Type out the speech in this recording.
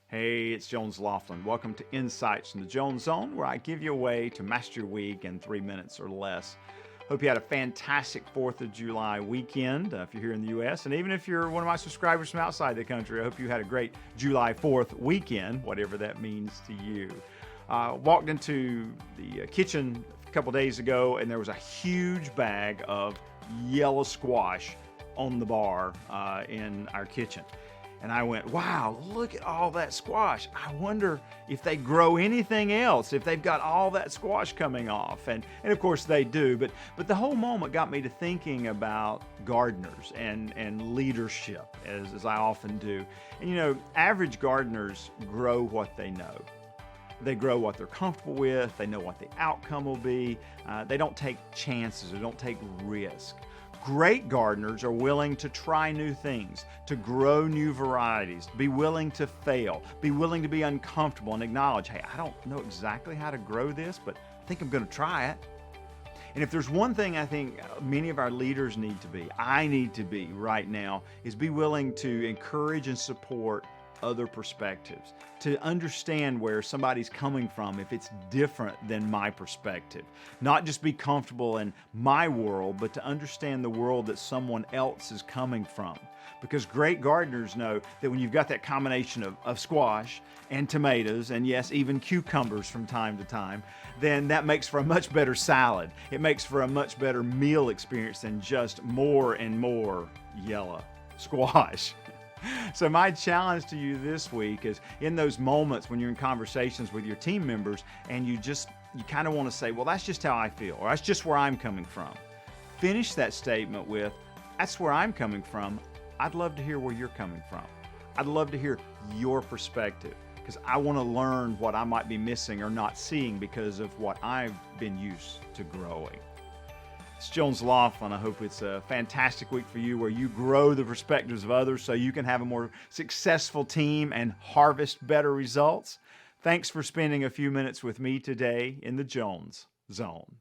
Hey, it's Jones Loflin. Welcome to Insights from the Jones Zone, where I give you a way to master your week in 3 minutes or less. Hope you had a fantastic 4th of July weekend if you're here in the U.S. And even if you're one of my subscribers from outside the country, I hope you had a great July 4th weekend, whatever that means to you. Walked into the kitchen a couple days ago, and there was a huge bag of yellow squash on the bar in our kitchen. And I went, wow, look at all that squash. I wonder if they grow anything else, if they've got all that squash coming off. And of course they do, but the whole moment got me to thinking about gardeners and leadership, as I often do. And you know, average gardeners grow what they know. They grow what they're comfortable with. They know what the outcome will be. They don't take chances or don't take risk. Great gardeners are willing to try new things, to grow new varieties, be willing to fail, be willing to be uncomfortable and acknowledge, hey, I don't know exactly how to grow this, but I think I'm going to try it. And if there's one thing I think many of our leaders need to be, I need to be right now, is be willing to encourage and support other perspectives, to understand where somebody's coming from if it's different than my perspective. Not just be comfortable in my world, but to understand the world that someone else is coming from. Because great gardeners know that when you've got that combination of squash and tomatoes, and yes, even cucumbers from time to time, then that makes for a much better salad. It makes for a much better meal experience than just more and more yellow squash. So my challenge to you this week is in those moments when you're in conversations with your team members and you kind of want to say, well, that's just how I feel, or that's just where I'm coming from. Finish that statement with, that's where I'm coming from. I'd love to hear where you're coming from. I'd love to hear your perspective because I want to learn what I might be missing or not seeing because of what I've been used to growing. It's Jones Loflin. I hope it's a fantastic week for you where you grow the perspectives of others so you can have a more successful team and harvest better results. Thanks for spending a few minutes with me today in the Jones Zone.